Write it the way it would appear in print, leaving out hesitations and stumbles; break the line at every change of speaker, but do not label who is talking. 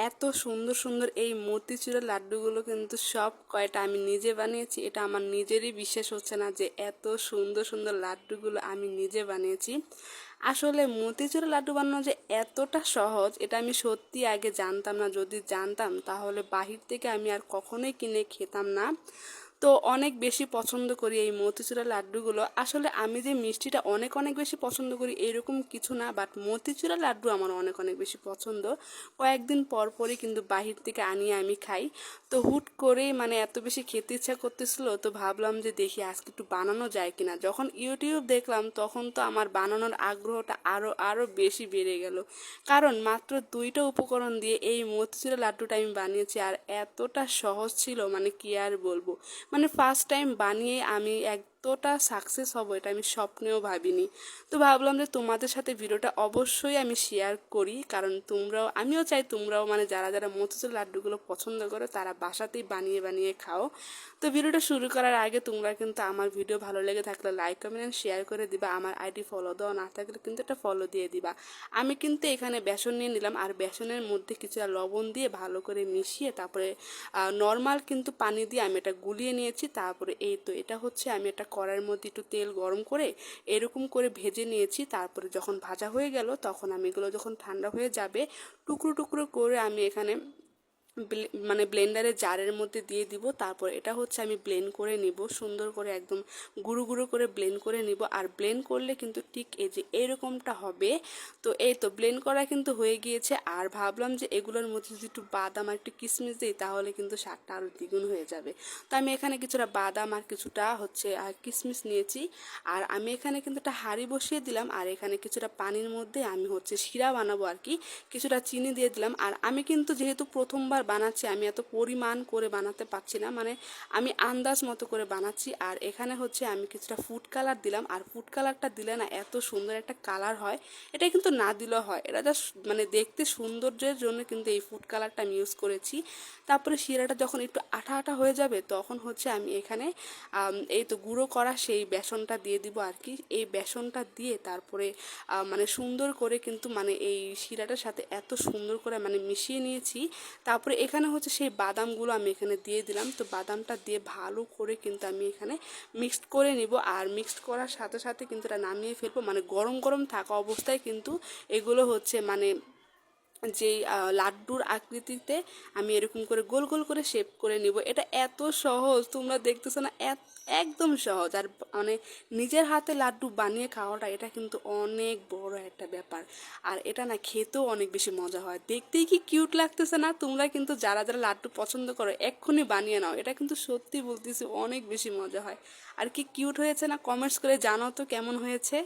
এত সুন্দর সুন্দর এই মতিচুরের লাড্ডুগুলো কিন্তু সব কয়টা আমি নিজে বানিয়েছি। এটা আমার নিজেরই বিশ্বাস হচ্ছে না যে এত সুন্দর সুন্দর লাড্ডুগুলো আমি নিজে বানিয়েছি। আসলে মতিচুরের লাড্ডু বানানো যে এতটা সহজ এটা আমি সত্যি আগে জানতাম না। যদি জানতাম তাহলে বাহির থেকে আমি আর কখনোই কিনে খেতাম না। তো অনেক বেশি পছন্দ করি এই মতিচুরের লাড্ডুগুলো। আসলে আমি যে মিষ্টিটা অনেক অনেক বেশি পছন্দ করি এরকম কিছু না, বাট মতিচুরের লাড্ডু আমার অনেক অনেক বেশি পছন্দ। কয়েকদিন পর পরই কিন্তু বাহির থেকে আনিয়ে আমি খাই। তো হুট করেই মানে এত বেশি খেতে ইচ্ছা করতেছিল, তো ভাবলাম যে দেখি আজকে একটু বানানো যায় কিনা। যখন ইউটিউব দেখলাম তখন তো আমার বানানোর আগ্রহটা আরো আরো বেশি বেড়ে গেল। কারণ মাত্র দুইটা উপকরণ দিয়ে এই মতিচুরের লাড্ডুটা আমি বানিয়েছি, আর এতটা সহজ ছিল মানে কি আর বলবো। মানে ফার্স্ট টাইম বানিয়ে আমি এতটা সাকসেস হব এটা আমি স্বপ্নেও ভাবিনি। তো ভাবলাম যে তোমাদের সাথে ভিডিওটা অবশ্যই আমি শেয়ার করি, কারণ আমিও চাই তোমরাও মানে যারা যারা মতিচুর লাড্ডুগুলো পছন্দ করো তারা বাসাতেই বানিয়ে বানিয়ে খাও। তো ভিডিওটা শুরু করার আগে তোমরা কিন্তু আমার ভিডিও ভালো লেগে থাকলে লাইক কমেন্ট শেয়ার করে দিবা। আমার আইডি ফলো দেওয়া না থাকলে কিন্তু একটা ফলো দিয়ে দিবা। আমি কিন্তু এখানে বেসন নিয়ে নিলাম, আর বেসনের মধ্যে কিছুটা লবণ দিয়ে ভালো করে মিশিয়ে তারপরে নর্মাল কিন্তু পানি দিয়ে আমি এটা গুলিয়ে নিয়েছি। তারপরে এই তো এটা হচ্ছে আমি একটা কড়াইয়ের মধ্যে একটু তেল গরম করে এরকম করে ভেজে নিয়েছি। তারপরে যখন ভাজা হয়ে গেল তখন আমি এগুলো যখন ঠান্ডা হয়ে যাবে টুকরো টুকরো করে আমি এখানে মানে ব্লেন্ডারের জারের মধ্যে দিয়ে দিব। তারপর এটা হচ্ছে আমি ব্লেন্ড করে নিব সুন্দর করে, একদম গুঁড়ো গুঁড়ো করে ব্লেন্ড করে নিব। আর ব্লেন্ড করলে কিন্তু ঠিক এই যে এরকমটা হবে। তো এই তো ব্লেন্ড করা কিন্তু হয়ে গিয়েছে। আর ভাবলাম যে এগুলোর মধ্যে যদি একটু বাদাম আর একটু কিশমিশ দিই তাহলে কিন্তু স্বাদটা আরও দ্বিগুণ হয়ে যাবে। তো আমি এখানে কিছুটা বাদাম আর কিছুটা হচ্ছে কিশমিশ নিয়েছি। আর আমি এখানে কিন্তু একটা হাঁড়ি বসিয়ে দিলাম, আর এখানে কিছুটা পানির মধ্যে আমি হচ্ছে শিরা বানাবো আর কি, কিছুটা চিনি দিয়ে দিলাম। আর আমি কিন্তু যেহেতু প্রথমবার বানাচ্ছি আমি এত পরিমাণ করে বানাতে পারছি না, মানে আমি আন্দাজ মতো করে বানাচ্ছি। আর এখানে হচ্ছে আমি কিছুটা ফুড কালার দিলাম, আর ফুড কালারটা দিলে না এত সুন্দর একটা কালার হয়। এটা কিন্তু না দিলেও হয়, এটা জাস্ট মানে দেখতে সৌন্দর্যের জন্য কিন্তু এই ফুড কালারটা আমি ইউজ করেছি। তারপরে শিরাটা যখন একটু আঠা আঠা হয়ে যাবে তখন হচ্ছে আমি এখানে এই তো গুঁড়ো করা সেই বেসনটা দিয়ে দিব আর কি। এই বেসনটা দিয়ে তারপরে মানে সুন্দর করে কিন্তু মানে এই শিরাটার সাথে এত সুন্দর করে মানে মিশিয়ে নিয়েছি। তারপরে এখানে হচ্ছে সেই বাদামগুলো আমি এখানে দিয়ে দিলাম। তো বাদামটা দিয়ে ভালো করে কিন্তু আমি এখানে মিক্সড করে নিব। আর মিক্সড করার সাথে সাথে কিন্তু এটা নামিয়ে ফেলবো, মানে গরম গরম থাকা অবস্থায় কিন্তু এগুলো হচ্ছে মানে যেই লাড্ডুর আকৃতিতে আমি এরকম করে গোল গোল করে শেপ করে নিব। এটা এত সহজ, তোমরা দেখতেছো না, একদম সহজ। আর মানে নিজের হাতে লাড্ডু বানিয়ে খাওয়াটা এটা কিন্তু অনেক বড় একটা ব্যাপার। আর এটা না খেতেও অনেক বেশি মজা হয়, দেখতেই কি কিউট লাগতেছে না। তোমরা কিন্তু যারা যারা লাড্ডু পছন্দ করো এক্ষুনি বানিয়ে নাও, এটা কিন্তু সত্যি বলতেছি অনেক বেশি মজা হয়। আর কি কিউট হয়েছে না কমেন্টস করে জানাও তো কেমন হয়েছে।